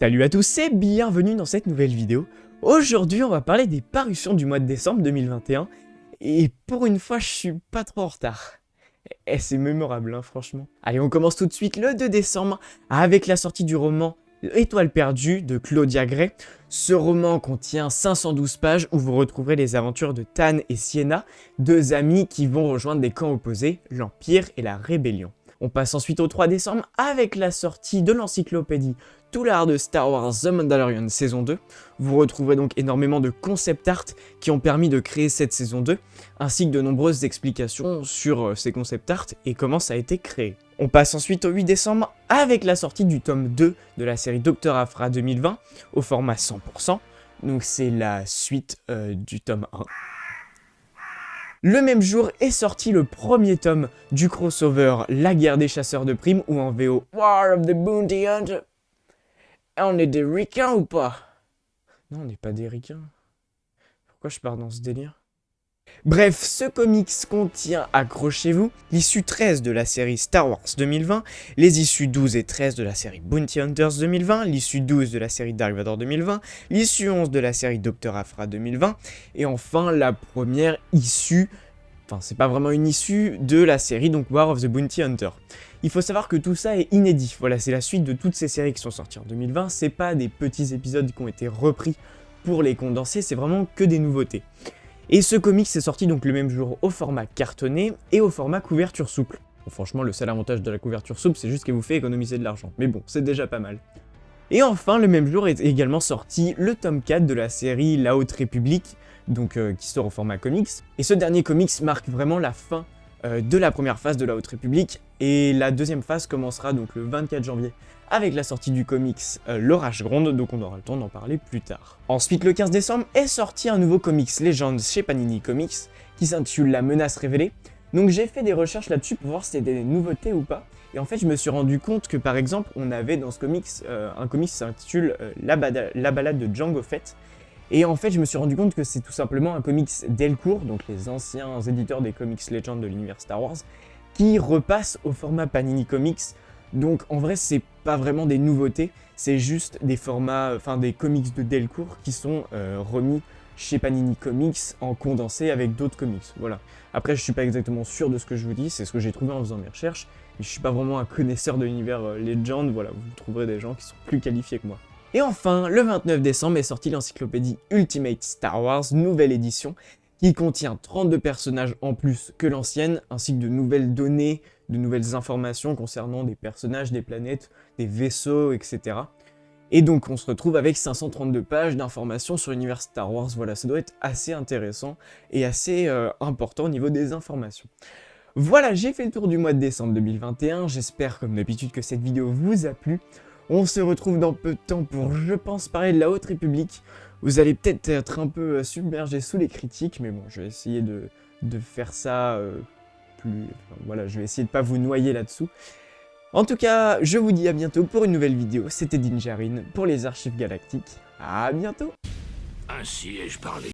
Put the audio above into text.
Salut à tous et bienvenue dans cette nouvelle vidéo. Aujourd'hui on va parler des parutions du mois de décembre 2021 et pour une fois je suis pas trop en retard. Et c'est mémorable hein, franchement. Allez on commence tout de suite le 2 décembre avec la sortie du roman Étoile perdue de Claudia Gray. Ce roman contient 512 pages où vous retrouverez les aventures de Tan et Sienna, deux amis qui vont rejoindre des camps opposés, l'Empire et la Rébellion. On passe ensuite au 3 décembre avec la sortie de l'encyclopédie Tout l'art de Star Wars The Mandalorian saison 2. Vous retrouverez donc énormément de concept art qui ont permis de créer cette saison 2, ainsi que de nombreuses explications sur ces concept art et comment ça a été créé. On passe ensuite au 8 décembre avec la sortie du tome 2 de la série Dr Aphra 2020 au format 100%, donc c'est la suite du tome 1. Le même jour est sorti le premier tome du crossover La guerre des chasseurs de primes ou en VO War of the Bounty Hunter. On est des ricains ou pas? Non, on n'est pas des ricains. Pourquoi je pars dans ce délire? Bref, ce comics contient, accrochez-vous, l'issue 13 de la série Star Wars 2020, les issues 12 et 13 de la série Bounty Hunters 2020, l'issue 12 de la série Dark Vador 2020, l'issue 11 de la série Dr Aphra 2020, et enfin la première issue, enfin c'est pas vraiment une issue, de la série donc War of the Bounty Hunter. Il faut savoir que tout ça est inédit, voilà c'est la suite de toutes ces séries qui sont sorties en 2020, c'est pas des petits épisodes qui ont été repris pour les condenser, c'est vraiment que des nouveautés. Et ce comics est sorti donc le même jour au format cartonné et au format couverture souple. Bon, franchement, le seul avantage de la couverture souple, c'est juste qu'elle vous fait économiser de l'argent. Mais bon, c'est déjà pas mal. Et enfin, le même jour est également sorti le tome 4 de la série La Haute République, donc qui sort au format comics. Et ce dernier comics marque vraiment la fin de la première phase de La Haute République, et la deuxième phase commencera donc le 24 janvier avec la sortie du comics L'Orage Gronde, donc on aura le temps d'en parler plus tard. Ensuite, le 15 décembre est sorti un nouveau comics Legends chez Panini Comics qui s'intitule La Menace Révélée. Donc j'ai fait des recherches là-dessus pour voir si c'était des nouveautés ou pas, et en fait je me suis rendu compte que par exemple on avait dans ce comics un comics qui s'intitule La Balade de Jango Fett. Et en fait, je me suis rendu compte que c'est tout simplement un comics Delcourt, donc les anciens éditeurs des comics Legends de l'univers Star Wars, qui repasse au format Panini Comics. Donc en vrai, c'est pas vraiment des nouveautés, c'est juste des formats, enfin des comics de Delcourt qui sont remis chez Panini Comics en condensé avec d'autres comics. Voilà. Après, je suis pas exactement sûr de ce que je vous dis, c'est ce que j'ai trouvé en faisant mes recherches. Et je suis pas vraiment un connaisseur de l'univers Legend, voilà, vous trouverez des gens qui sont plus qualifiés que moi. Et enfin, le 29 décembre est sortie l'encyclopédie Ultimate Star Wars, nouvelle édition, qui contient 32 personnages en plus que l'ancienne, ainsi que de nouvelles données, de nouvelles informations concernant des personnages, des planètes, des vaisseaux, etc. Et donc on se retrouve avec 532 pages d'informations sur l'univers Star Wars, voilà, ça doit être assez intéressant et assez important au niveau des informations. Voilà, j'ai fait le tour du mois de décembre 2021, j'espère comme d'habitude que cette vidéo vous a plu. On se retrouve dans peu de temps pour, je pense, parler de la Haute République. Vous allez peut-être être un peu submergé sous les critiques, mais bon, je vais essayer de faire ça plus... Enfin, voilà, je vais essayer de pas vous noyer là-dessous. En tout cas, je vous dis à bientôt pour une nouvelle vidéo. C'était Dinjarin pour les Archives Galactiques. À bientôt. Ainsi ai-je parlé.